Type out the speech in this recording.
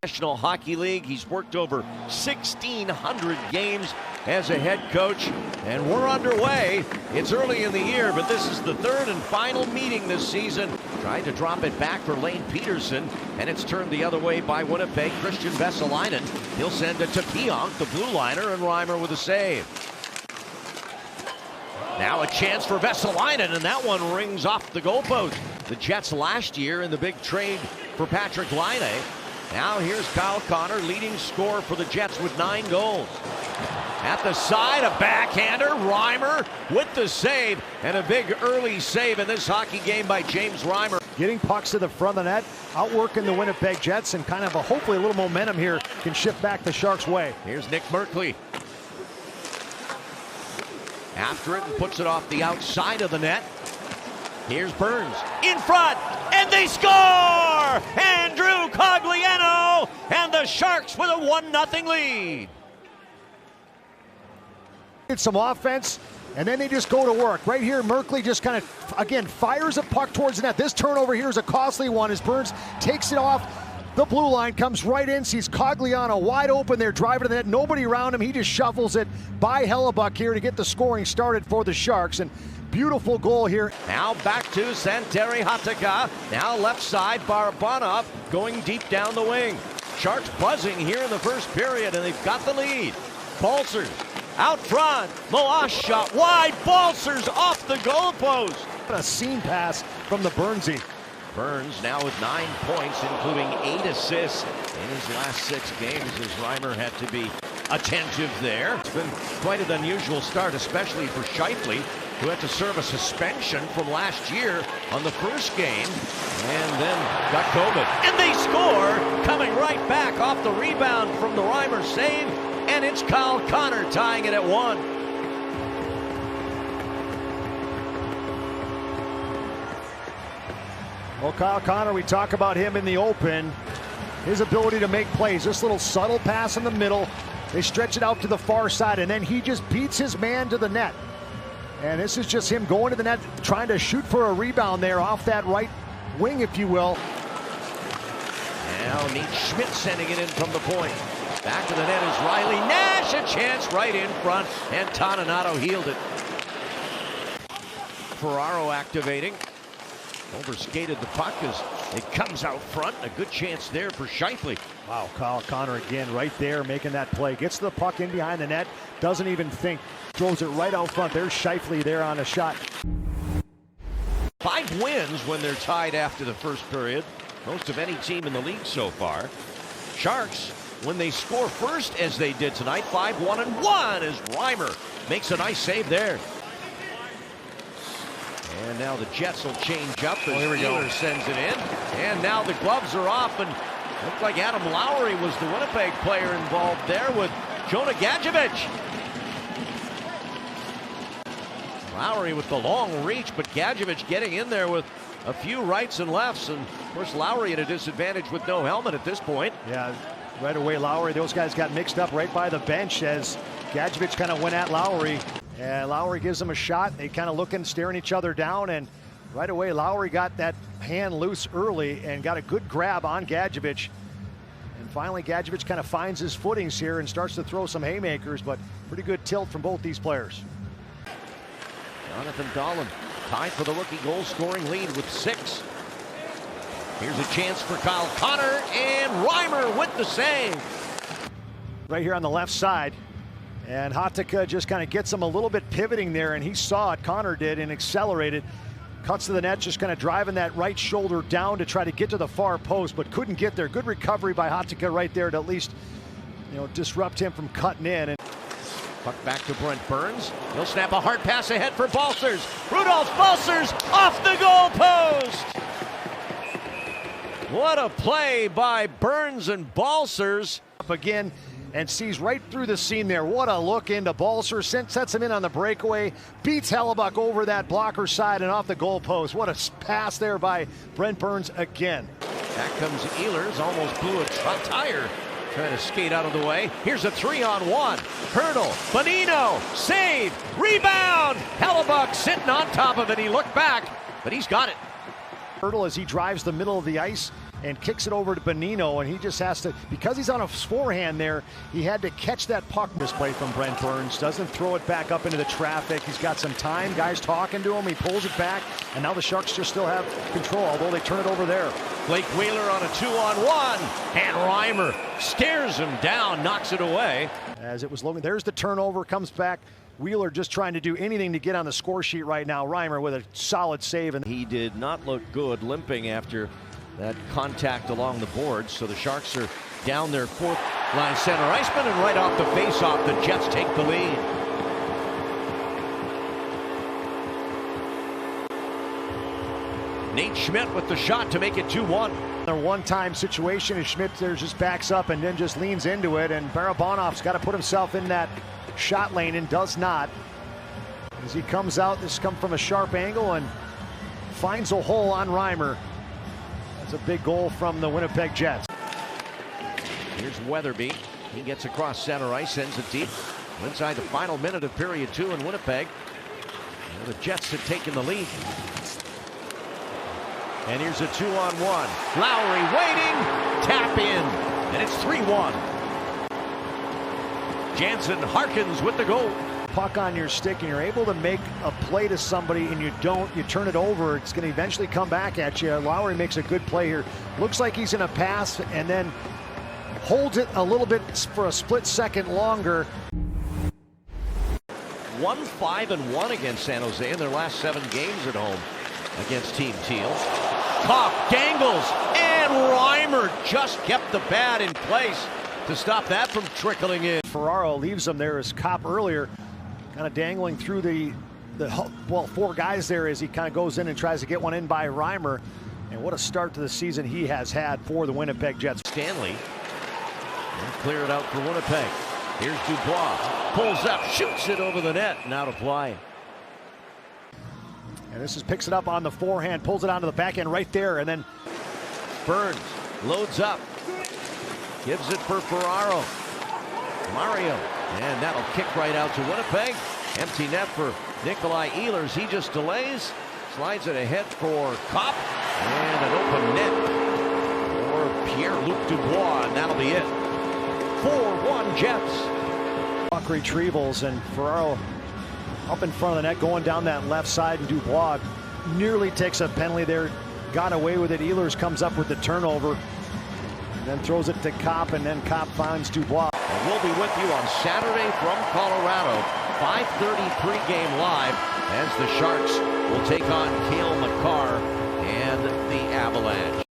National Hockey League. He's worked over 1,600 games as a head coach, and we're underway. It's early in the year, but this is the third and final meeting this season. Tried to drop it back for Lane Peterson, and it's turned the other way by Winnipeg. Christian Vesalainen. He'll send it to Pionk, the blue liner, and Reimer with a save. Now a chance for Vesalainen, and that one rings off the goalpost. The Jets last year in the big trade for Patrik Laine. Now here's Kyle Connor, leading scorer for the Jets with 9 goals. At the side, a backhander, Reimer with the save, and a big early save in this hockey game by James Reimer. Getting pucks to the front of the net, outworking the Winnipeg Jets, and kind of hopefully a little momentum here can shift back the Sharks' way. Here's Nick Merkley. After it and puts it off the outside of the net. Here's Burns in front, and they score! Andrew Cogliano, and the Sharks with a 1-0 lead. It's some offense, and then they just go to work. Right here, Merkley just kind of, again, fires a puck towards the net. This turnover here is a costly one as Burns takes it off the blue line, comes right in, sees Cogliano wide open there, driving to the net. Nobody around him. He just shuffles it by Hellebuyck here to get the scoring started for the Sharks. And beautiful goal here. Now back to Santeri Hatakka. Now left side, Barabanov going deep down the wing. Sharks buzzing here in the first period, and they've got the lead. Balcers out front. Moash shot wide. Balcers off the goalpost. What a seam pass from the Burnsy. Burns now with 9 points, including 8 assists in his last 6 games, as Reimer had to be attentive there. It's been quite an unusual start, especially for Scheifele, who had to serve a suspension from last year on the first game, and then got COVID. And they score, coming right back off the rebound from the Reimer save, and it's Kyle Connor tying it at 1. Well, Kyle Connor, we talk about him in the open. His ability to make plays. This little subtle pass in the middle. They stretch it out to the far side, and then he just beats his man to the net. And this is just him going to the net, trying to shoot for a rebound there off that right wing, if you will. Now Nate Schmidt sending it in from the point. Back to the net is Riley Nash, a chance right in front, and Toninato healed it. Ferraro activating. Overskated the puck as it comes out front. A good chance there for Scheifele. Wow, Kyle Connor again right there making that play. Gets to the puck in behind the net. Doesn't even think. Throws it right out front. There's Scheifele there on a shot. 5 wins when they're tied after the first period. Most of any team in the league so far. Sharks, when they score first as they did tonight, 5-1-1 as Reimer makes a nice save there. And now the Jets will change up as Wheeler sends it in. And now the gloves are off, and looks like Adam Lowry was the Winnipeg player involved there with Jonah Gadjevich. Lowry with the long reach, but Gadjevich getting in there with a few rights and lefts. And of course, Lowry at a disadvantage with no helmet at this point. Yeah, right away, Lowry, those guys got mixed up right by the bench as Gadjevich kind of went at Lowry. And Lowry gives him a shot. They kind of looking, staring each other down, and right away Lowry got that hand loose early and got a good grab on Gadjevich. And finally Gadjevich kind of finds his footings here and starts to throw some haymakers, but pretty good tilt from both these players. Jonathan Dahlen tied for the rookie goal-scoring lead with 6. Here's a chance for Kyle Connor, and Reimer with the save. Right here on the left side. And Hatakka just kind of gets him a little bit pivoting there, and he saw it, Connor did, and accelerated. Cuts to the net, just kind of driving that right shoulder down to try to get to the far post, but couldn't get there. Good recovery by Hatakka right there to at least, disrupt him from cutting in. And puck back to Brent Burns. He'll snap a hard pass ahead for Balcers. Rudolph Balcers off the goalpost. What a play by Burns and Balcers. Up again. And sees right through the seam there. What a look into Balcers. Sets him in on the breakaway. Beats Hellebuyck over that blocker side and off the goalpost. What a pass there by Brent Burns again. Back comes Ehlers. Almost blew a tire. Trying to skate out of the way. Here's a 3-on-1. Hurdle. Bonino. Save. Rebound. Hellebuyck sitting on top of it. He looked back, but he's got it. Hurdle as he drives the middle of the ice and kicks it over to Bonino, and he just has to, because he's on a forehand there, he had to catch that puck. This play from Brent Burns, doesn't throw it back up into the traffic. He's got some time, guys talking to him, he pulls it back, and now the Sharks just still have control, although they turn it over there. Blake Wheeler on a 2-on-1, and Reimer stares him down, knocks it away. As it was low, there's the turnover, comes back. Wheeler just trying to do anything to get on the score sheet right now. Reimer with a solid save. And he did not look good, limping after that contact along the boards. So the Sharks are down their fourth line center iceman, and right off the faceoff, the Jets take the lead. Nate Schmidt with the shot to make it 2-1. A one-time situation, and Schmidt there just backs up and then just leans into it, and Barabanov's got to put himself in that shot lane and does not. As he comes out, this comes from a sharp angle and finds a hole on Reimer. That's a big goal from the Winnipeg Jets. Here's Weatherby. He gets across center ice, sends it deep. Inside the final minute of period 2 in Winnipeg. And the Jets have taken the lead. And here's a 2-on-1. Lowry waiting, tap in, and it's 3-1. Jansen Harkins with the goal. Puck on your stick and you're able to make a play to somebody and you don't, you turn it over, it's going to eventually come back at you. Lowry makes a good play here. Looks like he's in a pass and then holds it a little bit for a split second longer. 1-5-1 against San Jose in their last 7 games at home against Team Teal. Kopp dangles, and Reimer just kept the pad in place to stop that from trickling in. Ferraro leaves him there as Kopp earlier, kind of dangling through the 4 guys there as he kind of goes in and tries to get one in by Reimer. And what a start to the season he has had for the Winnipeg Jets. Stanley and clear it out for Winnipeg. Here's Dubois, pulls up, shoots it over the net, and out of play. And this is picks it up on the forehand, pulls it onto the back end right there, and then Burns loads up, gives it for Ferraro. Mario, and that'll kick right out to Winnipeg. Empty net for Nikolai Ehlers. He just delays, slides it ahead for Kopp, and an open net for Pierre-Luc Dubois, and that'll be it. 4-1 Jets. Puck retrievals, and Ferraro up in front of the net, going down that left side, and Dubois nearly takes a penalty there, got away with it. Ehlers comes up with the turnover, and then throws it to Kopp, and then Kopp finds Dubois. And we'll be with you on Saturday from Colorado, 5:30 pregame live, as the Sharks will take on Cale Makar and the Avalanche.